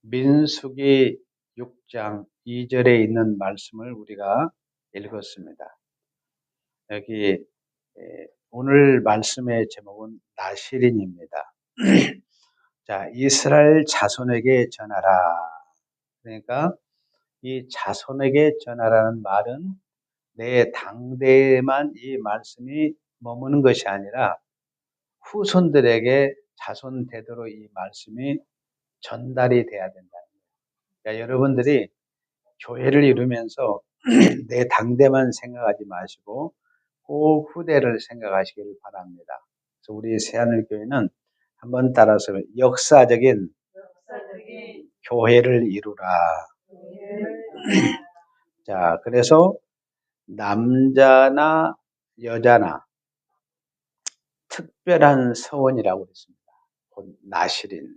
민수기 6장 2절에 있는 말씀을 우리가 읽었습니다. 여기 오늘 말씀의 제목은 나실인입니다. 자, 이스라엘 자손에게 전하라. 그러니까 이 자손에게 전하라는 말은 내 당대에만 이 말씀이 머무는 것이 아니라 후손들에게 자손 대대로 이 말씀이 전달이 돼야 된다. 그러니까 여러분들이 교회를 이루면서 내 당대만 생각하지 마시고 꼭 후대를 생각하시기를 바랍니다. 그래서 우리 새하늘교회는 한번 따라서 역사적인 교회를 이루라. 자, 그래서 남자나 여자나 특별한 서원이라고 그랬습니다. 곧 나실인.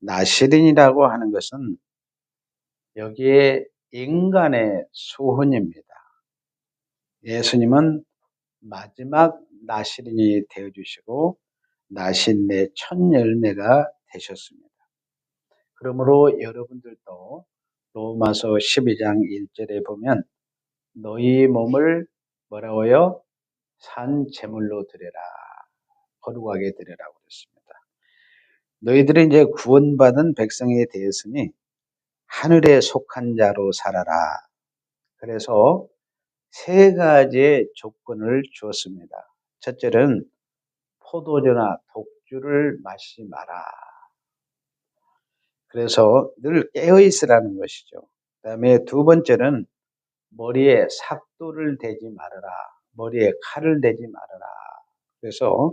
나실인이라고 하는 것은 여기에 인간의 수훈입니다. 예수님은 마지막 나실인이 되어주시고 나실인의 첫 열매가 되셨습니다. 그러므로 여러분들도 로마서 12장 1절에 보면 너희 몸을 뭐라고요? 산 제물로 드려라. 거룩하게 드려라고 그랬습니다. 너희들은 이제 구원받은 백성이 되었으니 하늘에 속한 자로 살아라. 그래서 세 가지의 조건을 주었습니다. 첫째는 포도주나 독주를 마시지 마라. 그래서 늘 깨어 있으라는 것이죠. 그다음에 두 번째는 머리에 삭도를 대지 말아라. 머리에 칼을 대지 말아라. 그래서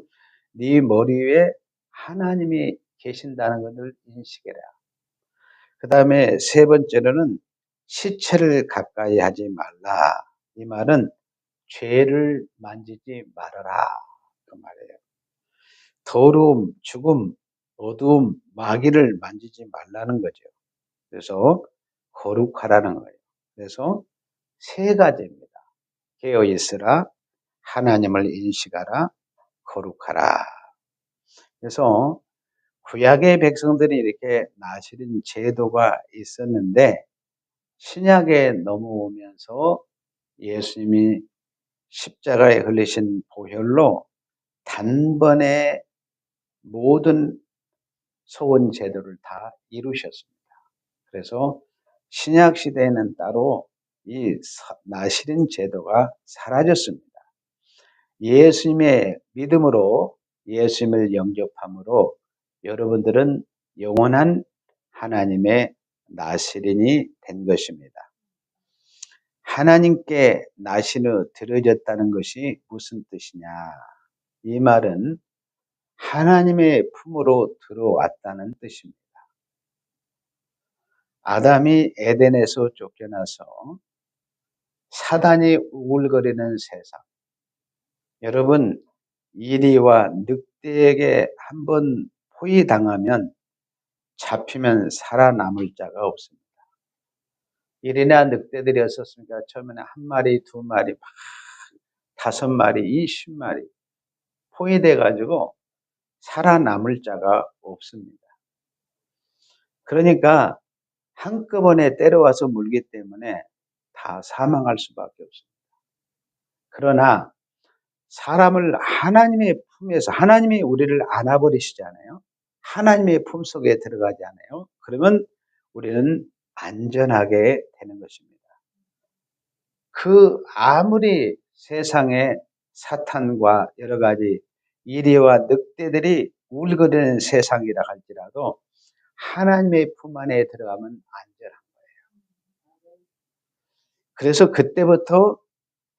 네 머리 위에 하나님이 계신다는 것을 인식해라. 그다음에 세 번째로는 시체를 가까이 하지 말라. 이 말은 죄를 만지지 말아라. 그 말이에요. 더러움, 죽음, 어두움, 마귀를 만지지 말라는 거죠. 그래서 거룩하라는 거예요. 그래서 세 가지입니다. 깨어 있으라, 하나님을 인식하라, 거룩하라. 그래서 구약의 백성들이 이렇게 나실인 제도가 있었는데 신약에 넘어오면서 예수님이 십자가에 흘리신 보혈로 단번에 모든 소원 제도를 다 이루셨습니다. 그래서 신약 시대에는 따로 이 나실인 제도가 사라졌습니다. 예수님의 믿음으로 예수님을 영접함으로 여러분들은 영원한 하나님의 나실인이 된 것입니다. 하나님께 나실로 드려졌다는 것이 무슨 뜻이냐? 이 말은 하나님의 품으로 들어왔다는 뜻입니다. 아담이 에덴에서 쫓겨나서 사단이 우글거리는 세상. 여러분, 이리와 늑대에게 한번 포위당하면 잡히면 살아남을 자가 없습니다. 이리나 늑대들이었었으니까 처음에는 한 마리, 두 마리, 5마리, 20마리 포위돼가지고 살아남을 자가 없습니다. 그러니까 한꺼번에 때려와서 물기 때문에 다 사망할 수밖에 없습니다. 그러나 사람을 하나님의 품에서 하나님이 우리를 안아버리시잖아요. 하나님의 품속에 들어가지 않아요. 그러면 우리는 안전하게 되는 것입니다. 그 아무리 세상에 사탄과 여러 가지 이리와 늑대들이 울거리는 세상이라 할지라도 하나님의 품 안에 들어가면 안전한 거예요. 그래서 그때부터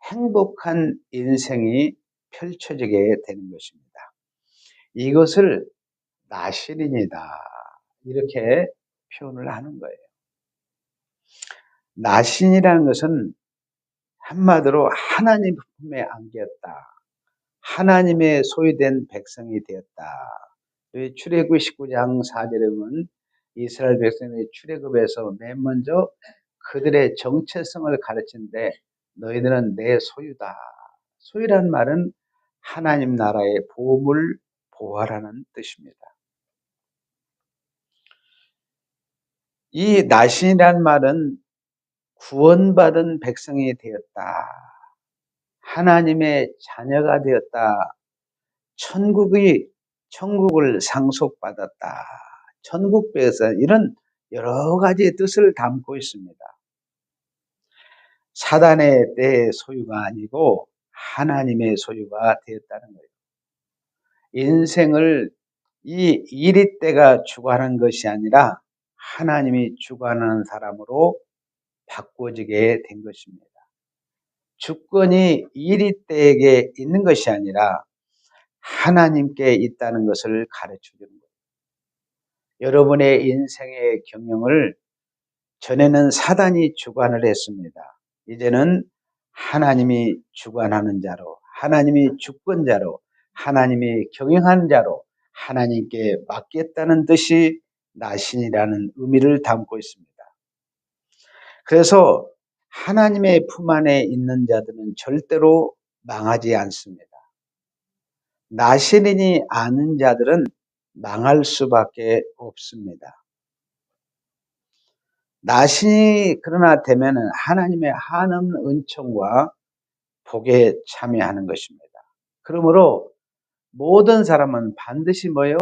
행복한 인생이 펼쳐지게 되는 것입니다. 이것을 나실인이다. 이렇게 표현을 하는 거예요. 나신이라는 것은 한마디로 하나님 품에 안겼다. 하나님의 소유된 백성이 되었다. 출애굽 19장 4절에 보면 이스라엘 백성의 출애굽에서 맨 먼저 그들의 정체성을 가르치는데 너희들은 내 소유다. 소유란 말은 하나님 나라의 보물, 보화라는 뜻입니다. 이 나신이란 말은 구원받은 백성이 되었다. 하나님의 자녀가 되었다. 천국을 상속받았다. 천국배에서 이런 여러 가지 뜻을 담고 있습니다. 사단의 때의 소유가 아니고 하나님의 소유가 되었다는 거예요. 인생을 이 이리 때가 주관한 것이 아니라 하나님이 주관하는 사람으로 바꿔지게 된 것입니다. 주권이 이리 때에게 있는 것이 아니라 하나님께 있다는 것을 가르쳐 주는 거예요. 여러분의 인생의 경영을 전에는 사단이 주관을 했습니다. 이제는 하나님이 주관하는 자로, 하나님이 주권자로, 하나님이 경영하는 자로 하나님께 맡겼다는 뜻이 나신이라는 의미를 담고 있습니다. 그래서 하나님의 품 안에 있는 자들은 절대로 망하지 않습니다. 나신인이 아는 자들은 망할 수밖에 없습니다. 나신이 그러나 되면은 하나님의 한없는 은총과 복에 참여하는 것입니다. 그러므로 모든 사람은 반드시 뭐요?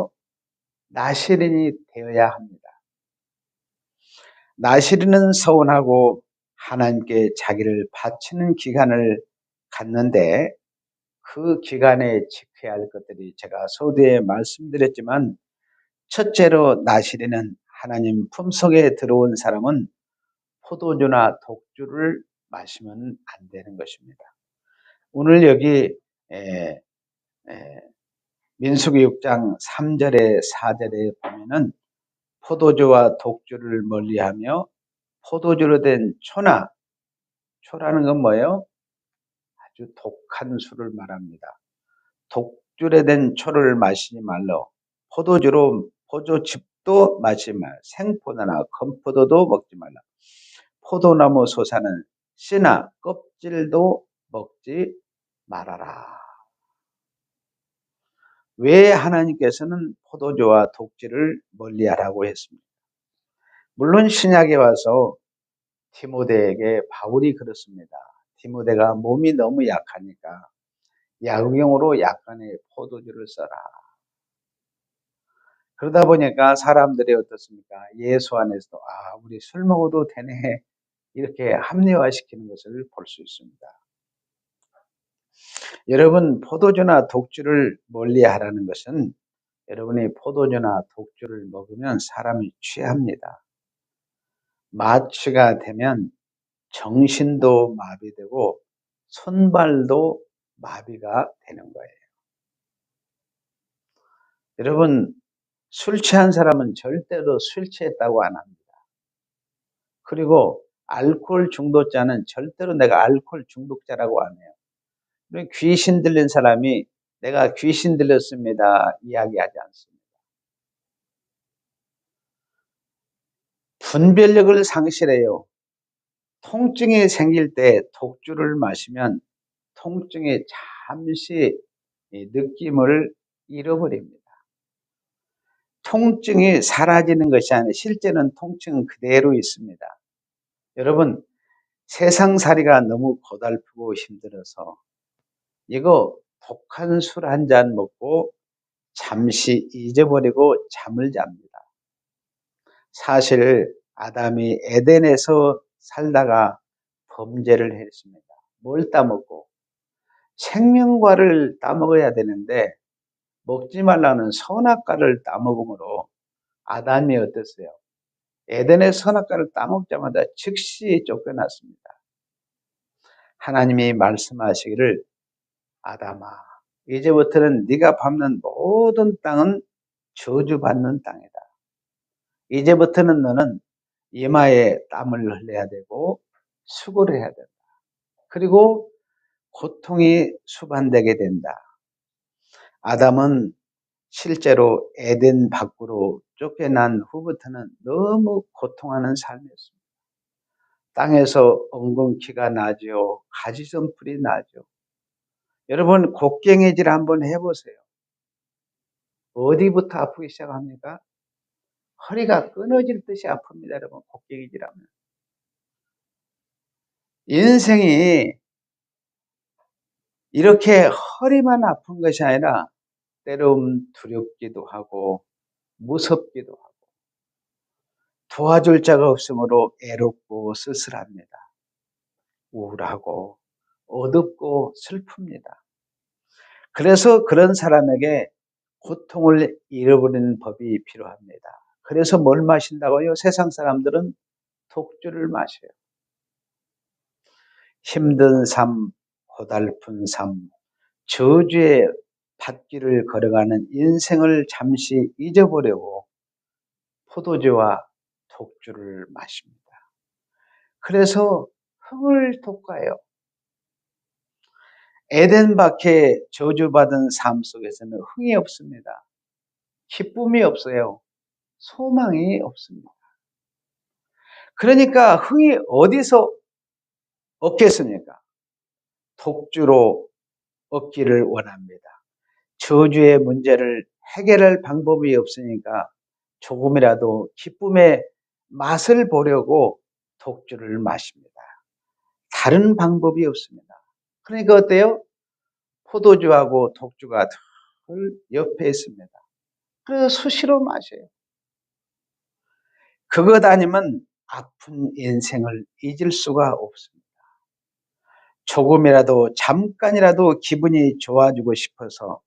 나시린이 되어야 합니다. 나시린은 서운하고 하나님께 자기를 바치는 기간을 갖는데 그 기간에 지켜야 할 것들이 제가 서두에 말씀드렸지만 첫째로 나시린은 하나님 품속에 들어온 사람은 포도주나 독주를 마시면 안 되는 것입니다. 오늘 여기 민수기 6장 3절에 4절에 보면은 포도주와 독주를 멀리하며 포도주로 된 초라는 건 뭐예요? 아주 독한 술을 말합니다. 독주로 된 초를 마시지 말라. 포도즙도 마시지 말라. 생포도나 건포도도 먹지 말라. 포도나무 솟아는 씨나 껍질도 먹지 말아라. 왜 하나님께서는 포도주와 독주를 멀리하라고 했습니까? 물론 신약에 와서 디모데에게 바울이 그렇습니다. 디모데가 몸이 너무 약하니까 약용으로 약간의 포도주를 써라. 그러다 보니까 사람들이 어떻습니까? 예수 안에서도 우리 술 먹어도 되네 이렇게 합리화시키는 것을 볼 수 있습니다. 여러분 포도주나 독주를 멀리하라는 것은 여러분이 포도주나 독주를 먹으면 사람이 취합니다. 마취가 되면 정신도 마비되고 손발도 마비가 되는 거예요. 여러분 술 취한 사람은 절대로 술 취했다고 안 합니다. 그리고 알코올 중독자는 절대로 내가 알코올 중독자라고 안 해요. 귀신 들린 사람이 내가 귀신 들렸습니다 이야기하지 않습니다. 분별력을 상실해요. 통증이 생길 때 독주를 마시면 통증이 잠시 느낌을 잃어버립니다. 통증이 사라지는 것이 아니라 실제는 통증은 그대로 있습니다. 여러분 세상살이가 너무 고달프고 힘들어서 이거 독한 술 한 잔 먹고 잠시 잊어버리고 잠을 잡니다. 사실 아담이 에덴에서 살다가 범죄를 했습니다. 뭘 따먹고? 생명과를 따먹어야 되는데 먹지 말라는 선악과를 따먹음으로 아담이 어땠어요? 에덴의 선악과를 따먹자마자 즉시 쫓겨났습니다. 하나님이 말씀하시기를 아담아 이제부터는 네가 밟는 모든 땅은 저주받는 땅이다. 이제부터는 너는 이마에 땀을 흘려야 되고 수고를 해야 된다. 그리고 고통이 수반되게 된다. 아담은 실제로 에덴 밖으로 쫓겨난 후부터는 너무 고통하는 삶이었습니다. 땅에서 엉겅퀴가 나죠. 가지선풀이 나죠. 여러분 곡괭이질 한번 해보세요. 어디부터 아프기 시작합니까? 허리가 끊어질 듯이 아픕니다. 여러분, 곡괭이질하면. 인생이 이렇게 허리만 아픈 것이 아니라 때로는 두렵기도 하고 무섭기도 하고 도와줄 자가 없으므로 애롭고 쓸쓸합니다. 우울하고 어둡고 슬픕니다. 그래서 그런 사람에게 고통을 잃어버리는 법이 필요합니다. 그래서 뭘 마신다고요? 세상 사람들은 독주를 마셔요. 힘든 삶, 고달픈 삶, 저주의 밭길을 걸어가는 인생을 잠시 잊어보려고 포도주와 독주를 마십니다. 그래서 흥을 돋궈요. 에덴 밖에 저주받은 삶 속에서는 흥이 없습니다. 기쁨이 없어요. 소망이 없습니다. 그러니까 흥이 어디서 얻겠습니까? 독주로 얻기를 원합니다. 저주의 문제를 해결할 방법이 없으니까 조금이라도 기쁨의 맛을 보려고 독주를 마십니다. 다른 방법이 없습니다. 그러니까 어때요? 포도주하고 독주가 늘 옆에 있습니다. 그래서 수시로 마셔요. 그것 아니면 아픈 인생을 잊을 수가 없습니다. 조금이라도 잠깐이라도 기분이 좋아지고 싶어서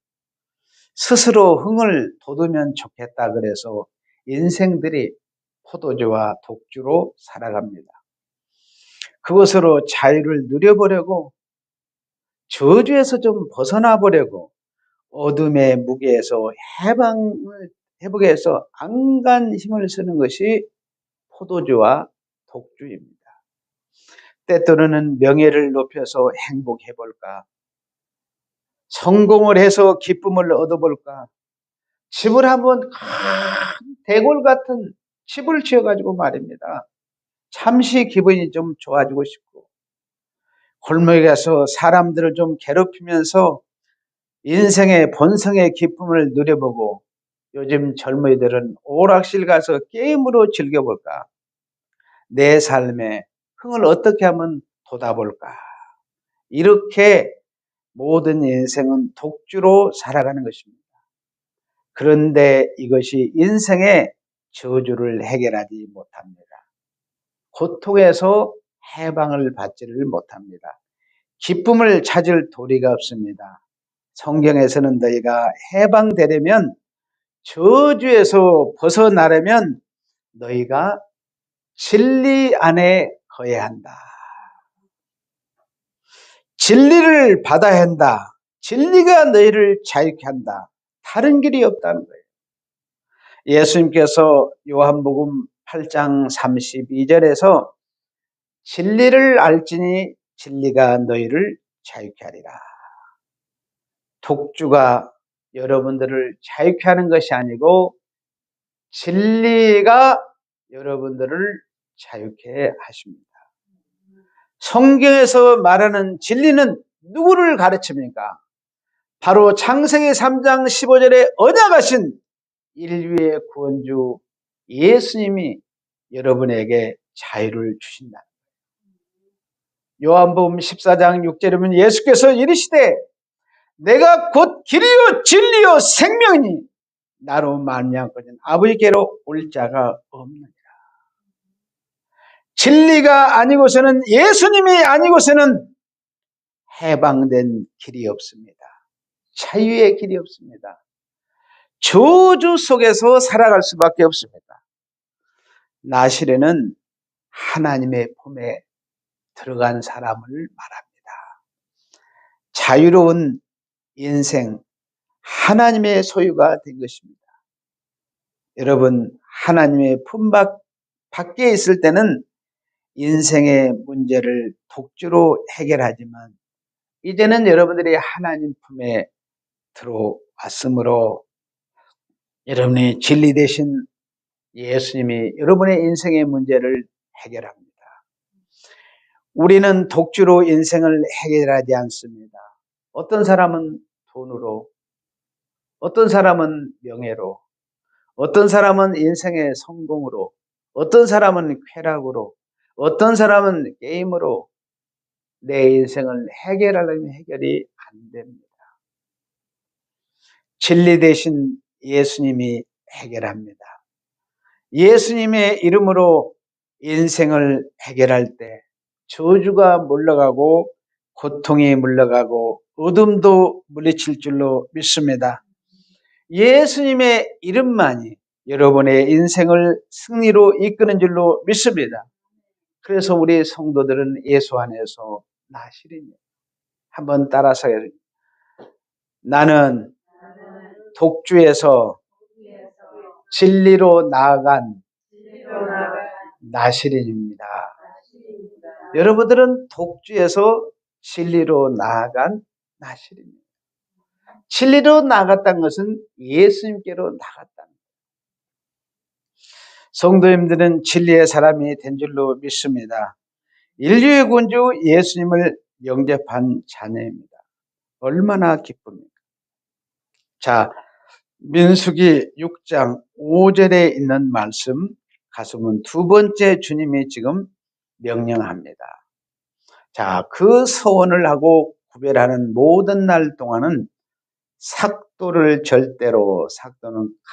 스스로 흥을 돋우면 좋겠다 그래서 인생들이 포도주와 독주로 살아갑니다. 그것으로 자유를 누려보려고 저주에서 좀 벗어나 보려고 어둠의 무게에서 해방을 해보게 해서 안간 힘을 쓰는 것이 포도주와 독주입니다. 때때로는 명예를 높여서 행복해 볼까? 성공을 해서 기쁨을 얻어볼까? 집을 한번 큰 대골 같은 집을 지어가지고 말입니다. 잠시 기분이 좀 좋아지고 싶고 골목에 가서 사람들을 좀 괴롭히면서 인생의 본성의 기쁨을 누려보고 요즘 젊은이들은 오락실 가서 게임으로 즐겨볼까? 내 삶에 흥을 어떻게 하면 돋아볼까? 이렇게 모든 인생은 독주로 살아가는 것입니다. 그런데 이것이 인생의 저주를 해결하지 못합니다. 고통에서 해방을 받지를 못합니다. 기쁨을 찾을 도리가 없습니다. 성경에서는 너희가 해방되려면 저주에서 벗어나려면 너희가 진리 안에 거해야 한다. 진리를 받아야 한다. 진리가 너희를 자유케 한다. 다른 길이 없다는 거예요. 예수님께서 요한복음 8장 32절에서 진리를 알지니 진리가 너희를 자유케 하리라. 독주가 여러분들을 자유케 하는 것이 아니고 진리가 여러분들을 자유케 하십니다. 성경에서 말하는 진리는 누구를 가르칩니까? 바로 창세기 3장 15절에 언약하신 인류의 구원주 예수님이 여러분에게 자유를 주신다. 요한복음 14장 6절이면 예수께서 이르시되 내가 곧 길이요 진리요 생명이니 나로 말미암거든 아버지께로 올 자가 없느니라. 진리가 아니고서는 예수님이 아니고서는 해방된 길이 없습니다. 자유의 길이 없습니다. 저주 속에서 살아갈 수밖에 없습니다. 나실에는 하나님의 품에 들어간 사람을 말합니다. 자유로운 인생, 하나님의 소유가 된 것입니다. 여러분, 하나님의 품 밖에 있을 때는 인생의 문제를 독주로 해결하지만 이제는 여러분들이 하나님 품에 들어왔으므로 여러분이 진리 되신 예수님이 여러분의 인생의 문제를 해결합니다. 우리는 독주로 인생을 해결하지 않습니다. 어떤 사람은 돈으로, 어떤 사람은 명예로, 어떤 사람은 인생의 성공으로, 어떤 사람은 쾌락으로, 어떤 사람은 게임으로 내 인생을 해결하려면 해결이 안 됩니다. 진리 대신 예수님이 해결합니다. 예수님의 이름으로 인생을 해결할 때 저주가 물러가고 고통이 물러가고 어둠도 물리칠 줄로 믿습니다. 예수님의 이름만이 여러분의 인생을 승리로 이끄는 줄로 믿습니다. 그래서 우리 성도들은 예수 안에서 나시리니 한번 따라서 나는 독주에서 진리로 나아간 나시린입니다. 여러분들은 독주에서 진리로 나아간 나시린입니다. 진리로 나아갔다는 것은 예수님께로 나갔다는 거예요. 성도님들은 진리의 사람이 된 줄로 믿습니다. 인류의 군주 예수님을 영접한 자녀입니다. 얼마나 기쁩니까? 자, 민수기 6장 5절에 있는 말씀 가슴은 두 번째 주님이 지금 명령합니다. 자, 그 서원을 하고 구별하는 모든 날 동안은 삭도는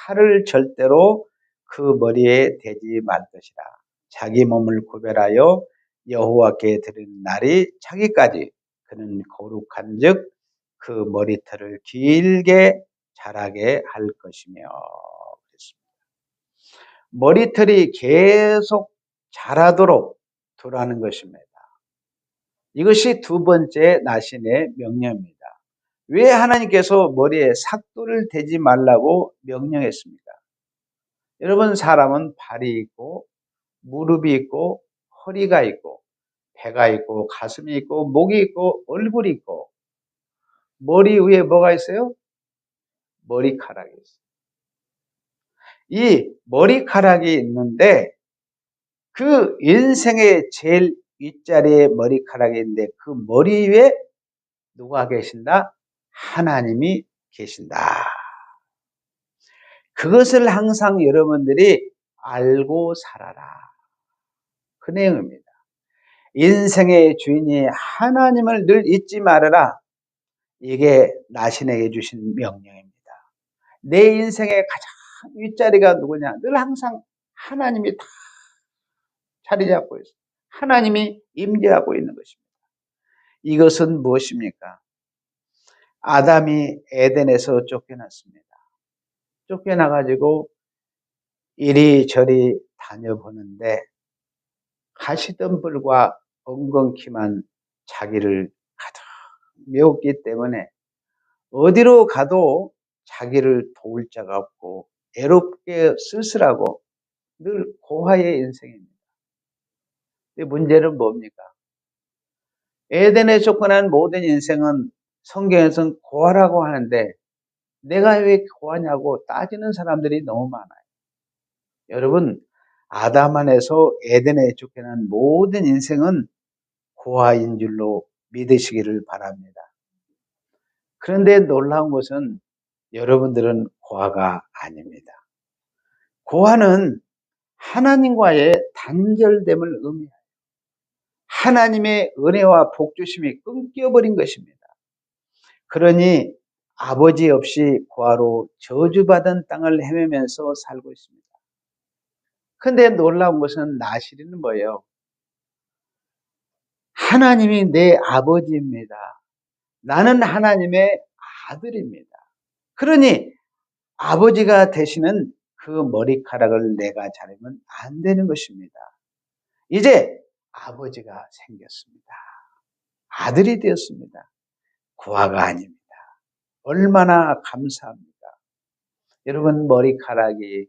칼을 절대로 그 머리에 대지 말 것이라. 자기 몸을 구별하여 여호와께 드리는 날이 차기까지 그는 거룩한즉 그 머리털을 길게 자라게 할 것이며. 머리털이 계속 자라도록 두라는 것입니다. 이것이 두 번째 나신의 명령입니다. 왜 하나님께서 머리에 삭도를 대지 말라고 명령했습니까? 여러분, 사람은 발이 있고 무릎이 있고 허리가 있고 배가 있고 가슴이 있고 목이 있고 얼굴이 있고 머리 위에 뭐가 있어요? 머리카락이 있어요. 이 머리카락이 있는데 그 인생의 제일 윗자리에 머리카락이 있는데 그 머리 위에 누가 계신다? 하나님이 계신다. 그것을 항상 여러분들이 알고 살아라. 그 내용입니다. 인생의 주인이 하나님을 늘 잊지 말아라. 이게 나신에게 주신 명령입니다. 내 인생의 가장 윗자리가 누구냐? 늘 항상 하나님이 다 자리 잡고 있어요. 하나님이 임재하고 있는 것입니다. 이것은 무엇입니까? 아담이 에덴에서 쫓겨났습니다. 쫓겨나가지고 이리저리 다녀보는데 가시덤불과 엉겅퀴만 자기를 가득 메웠기 때문에 어디로 가도 자기를 도울 자가 없고 애롭게 쓸쓸하고 늘 고화의 인생입니다. 문제는 뭡니까? 에덴에 쫓겨난 모든 인생은 성경에서는 고아라고 하는데 내가 왜 고아냐고 따지는 사람들이 너무 많아요. 여러분, 아담 안에서 에덴에 쫓겨난 모든 인생은 고아인 줄로 믿으시기를 바랍니다. 그런데 놀라운 것은 여러분들은 고아가 아닙니다. 고아는 하나님과의 단절됨을 의미해요. 하나님의 은혜와 복주심이 끊겨버린 것입니다. 그러니 아버지 없이 고아로 저주받은 땅을 헤매면서 살고 있습니다. 그런데 놀라운 것은 나시리는 뭐예요? 하나님이 내 아버지입니다. 나는 하나님의 아들입니다. 그러니 아버지가 되시는 그 머리카락을 내가 자르면 안 되는 것입니다. 이제 아버지가 생겼습니다. 아들이 되었습니다. 고아가 아닙니다. 얼마나 감사합니까? 여러분, 머리카락이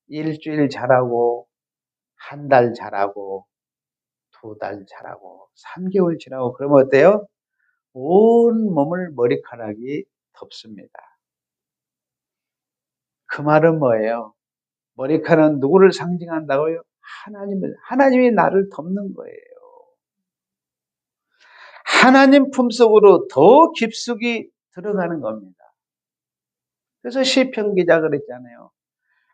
일주일 자라고 한 달 자라고 2달 자라고 3개월 지나고 그러면 어때요? 온 몸을 머리카락이 덮습니다. 그 말은 뭐예요? 머리카락은 누구를 상징한다고요? 하나님이 나를 덮는 거예요. 하나님 품속으로 더 깊숙이 들어가는 겁니다. 그래서 시편 기자 그랬잖아요.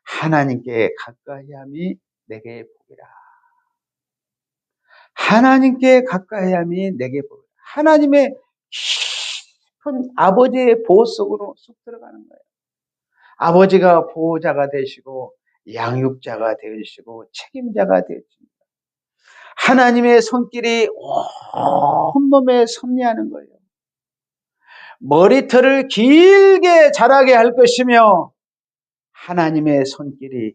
하나님께 가까이함이 내게 복이라. 하나님께 가까이함이 내게 복이라. 하나님의 깊은 아버지의 보호 속으로 쑥 들어가는 거예요. 아버지가 보호자가 되시고 양육자가 되시고 책임자가 되십니다. 하나님의 손길이 온몸에 섭리하는 거예요. 머리털을 길게 자라게 할 것이며 하나님의 손길이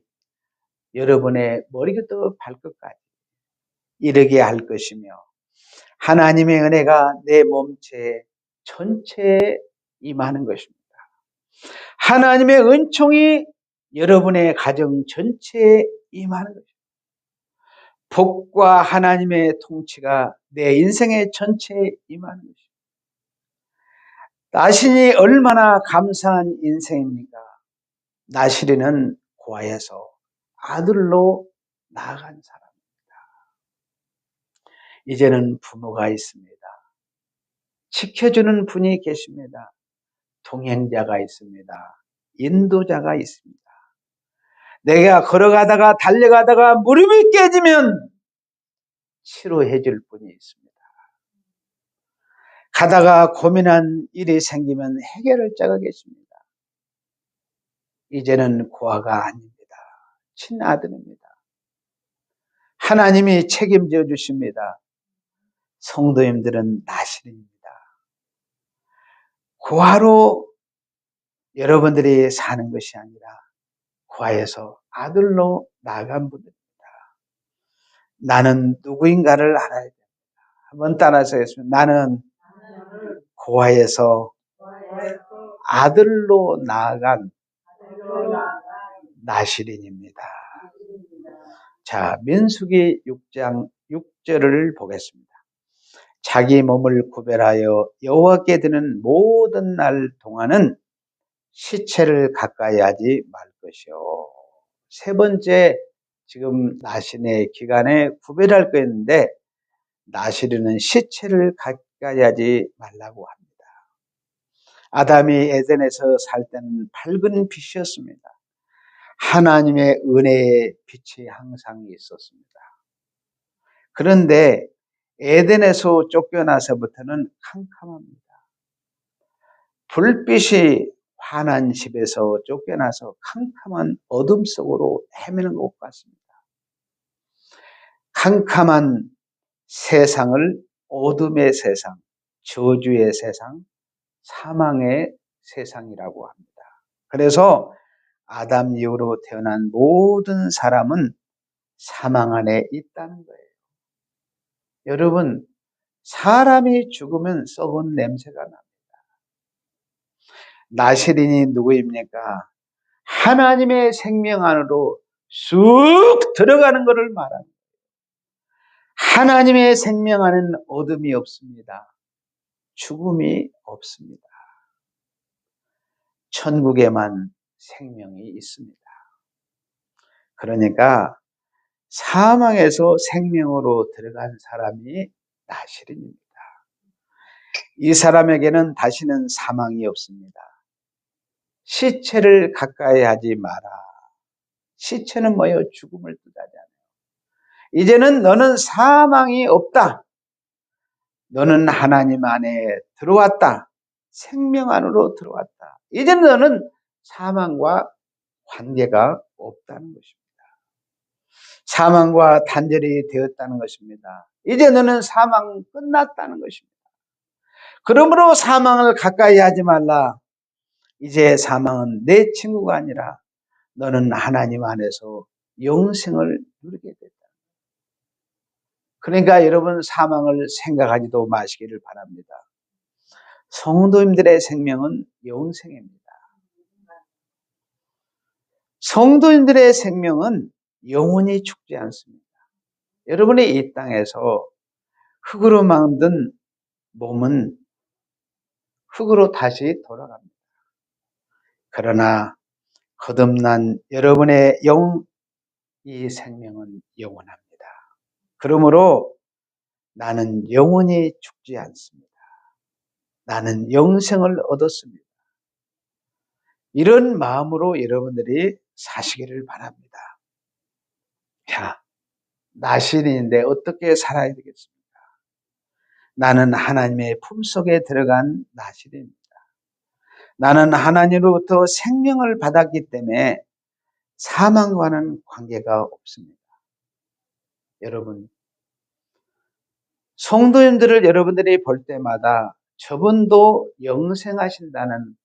여러분의 머리부터 발끝까지 이르게 할 것이며 하나님의 은혜가 내 몸체 전체에 임하는 것입니다. 하나님의 은총이 여러분의 가정 전체에 임하는 것입니다. 복과 하나님의 통치가 내 인생의 전체에 임하는 것입니다. 나신이 얼마나 감사한 인생입니까? 나실이는 고아에서 아들로 나아간 사람입니다. 이제는 부모가 있습니다. 지켜주는 분이 계십니다. 동행자가 있습니다. 인도자가 있습니다. 내가 걸어가다가 달려가다가 무릎이 깨지면 치료해 줄 분이 있습니다. 가다가 고민한 일이 생기면 해결할 자가 계십니다. 이제는 고아가 아닙니다. 친아들입니다. 하나님이 책임져 주십니다. 성도님들은 나실입니다. 고아로 여러분들이 사는 것이 아니라 고아에서 아들로 나아간 분들입니다. 나는 누구인가를 알아야 됩니다. 한번 따라서 했습니다. 나는 고아에서 아들로 나아간 나실인입니다. 자, 민수기 6장 6절을 보겠습니다. 자기 몸을 구별하여 여호와께 드는 모든 날 동안은 시체를 가까이 하지 말 것이요. 세 번째, 지금 나신의 기간에 구별할 거 있는데 나실이는 시체를 가까이 하지 말라고 합니다. 아담이 에덴에서 살 때는 밝은 빛이었습니다. 하나님의 은혜의 빛이 항상 있었습니다. 그런데 에덴에서 쫓겨나서부터는 캄캄합니다. 불빛이 환한 집에서 쫓겨나서 캄캄한 어둠 속으로 헤매는 것 같습니다. 캄캄한 세상을 어둠의 세상, 저주의 세상, 사망의 세상이라고 합니다. 그래서 아담 이후로 태어난 모든 사람은 사망 안에 있다는 거예요. 여러분, 사람이 죽으면 썩은 냄새가 납니다. 나실인이 누구입니까? 하나님의 생명 안으로 쑥 들어가는 것을 말합니다. 하나님의 생명 안에는 어둠이 없습니다. 죽음이 없습니다. 천국에만 생명이 있습니다. 그러니까 사망에서 생명으로 들어간 사람이 나실인입니다. 이 사람에게는 다시는 사망이 없습니다. 시체를 가까이 하지 마라. 시체는 뭐예요? 죽음을 뜻하잖아요. 이제는 너는 사망이 없다. 너는 하나님 안에 들어왔다. 생명 안으로 들어왔다. 이제는 너는 사망과 관계가 없다는 것입니다. 사망과 단절이 되었다는 것입니다. 이제 너는 사망 끝났다는 것입니다. 그러므로 사망을 가까이 하지 말라. 이제 사망은 내 친구가 아니라 너는 하나님 안에서 영생을 누리게 됐다. 그러니까 여러분 사망을 생각하지도 마시기를 바랍니다. 성도님들의 생명은 영생입니다. 성도인들의 생명은 영원히 죽지 않습니다. 여러분이 이 땅에서 흙으로 만든 몸은 흙으로 다시 돌아갑니다. 그러나 거듭난 여러분의 이 생명은 영원합니다. 그러므로 나는 영원히 죽지 않습니다. 나는 영생을 얻었습니다. 이런 마음으로 여러분들이 사시기를 바랍니다. 자, 나신인데 어떻게 살아야 되겠습니까? 나는 하나님의 품속에 들어간 나신입니다. 나는 하나님으로부터 생명을 받았기 때문에 사망과는 관계가 없습니다. 여러분, 성도님들을 여러분들이 볼 때마다 저분도 영생하신다는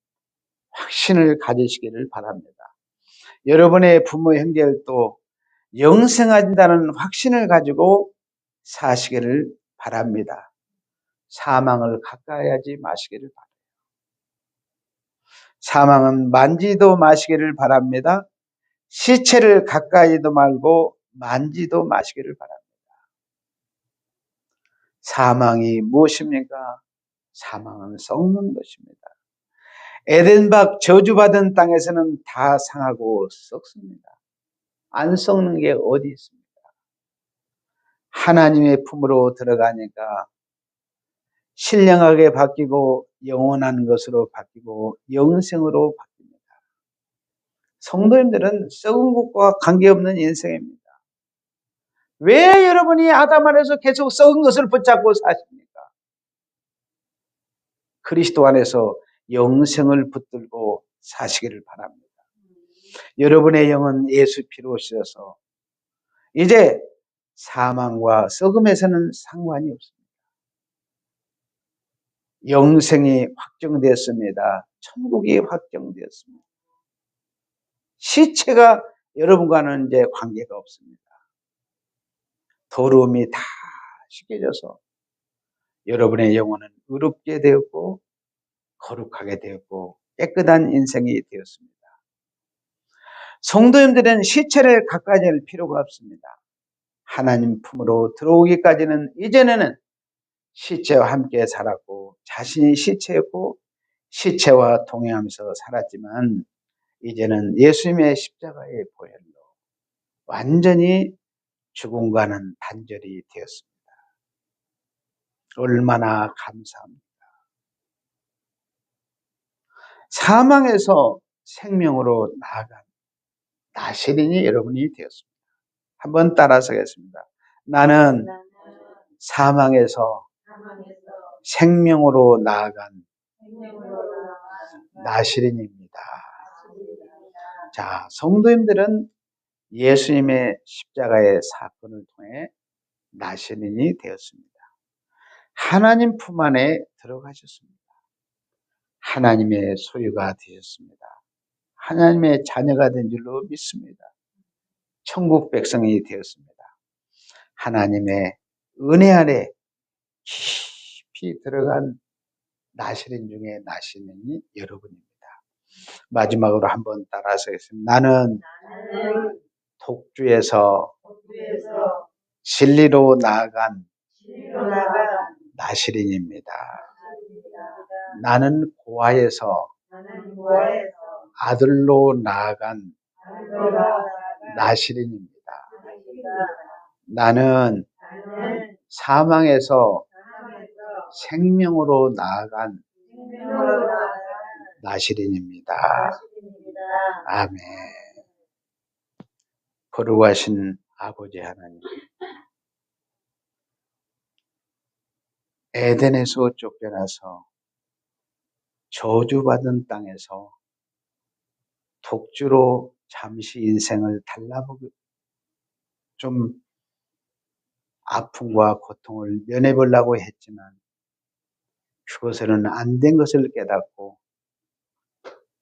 확신을 가지시기를 바랍니다. 여러분의 부모 형제들도 영생한다는 확신을 가지고 사시기를 바랍니다. 사망을 가까이 하지 마시기를 바랍니다. 사망은 만지도 마시기를 바랍니다. 시체를 가까이도 말고 만지도 마시기를 바랍니다. 사망이 무엇입니까? 사망은 썩는 것입니다. 에덴박 저주받은 땅에서는 다 상하고 썩습니다. 안 썩는 게 어디 있습니까? 하나님의 품으로 들어가니까 신령하게 바뀌고 영원한 것으로 바뀌고 영생으로 바뀝니다. 성도님들은 썩은 것과 관계없는 인생입니다. 왜 여러분이 아담 안에서 계속 썩은 것을 붙잡고 사십니까? 그리스도 안에서 영생을 붙들고 사시기를 바랍니다. 여러분의 영은 예수 피로 씻어서 이제 사망과 썩음에서는 상관이 없습니다. 영생이 확정되었습니다. 천국이 확정되었습니다. 시체가 여러분과는 이제 관계가 없습니다. 더러움이 다 씻겨져서 여러분의 영혼은 의롭게 되었고 거룩하게 되었고 깨끗한 인생이 되었습니다. 성도님들은 시체를 가까이 할 필요가 없습니다. 하나님 품으로 들어오기까지는 이전에는 시체와 함께 살았고 자신이 시체였고 시체와 동행하면서 살았지만 이제는 예수님의 십자가의 보혈로 완전히 죽음과는 단절이 되었습니다. 얼마나 감사합니다. 사망에서 생명으로 나아간 나시린이 여러분이 되었습니다. 한번 따라서 하겠습니다. 나는 사망에서 생명으로 나아간 나시린입니다. 자, 성도님들은 예수님의 십자가의 사건을 통해 나시린이 되었습니다. 하나님 품 안에 들어가셨습니다. 하나님의 소유가 되셨습니다. 하나님의 자녀가 된 줄로 믿습니다. 천국 백성이 되었습니다. 하나님의 은혜 안에 깊이 들어간 나시린 중에 나시린이 여러분입니다. 마지막으로 한번 따라서 하겠습니다. 나는 독주에서 진리로 나아간 나시린입니다. 나는 고아에서 아들로 나아간 나시린입니다. 나는 사망에서 생명으로 나아간 나시린입니다. 아멘. 거룩하신 아버지 하나님, 에덴에서 쫓겨나서 저주받은 땅에서 독주로 잠시 인생을 달라보고 좀 아픔과 고통을 면해보려고 했지만 그것에는 안 된 것을 깨닫고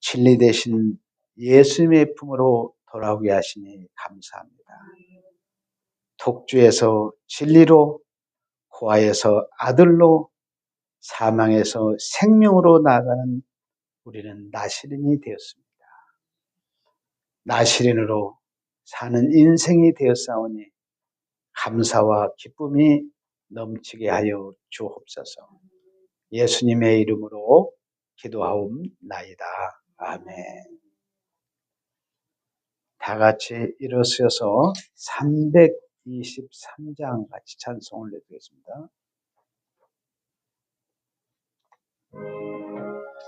진리 대신 예수님의 품으로 돌아오게 하시니 감사합니다. 독주에서 진리로, 고아에서 아들로, 사망에서 생명으로 나아가는 우리는 나시린이 되었습니다. 나시린으로 사는 인생이 되었사오니 감사와 기쁨이 넘치게 하여 주옵소서. 예수님의 이름으로 기도하옵나이다. 아멘. 다 같이 일어서서 323장 같이 찬송을 해드리겠습니다.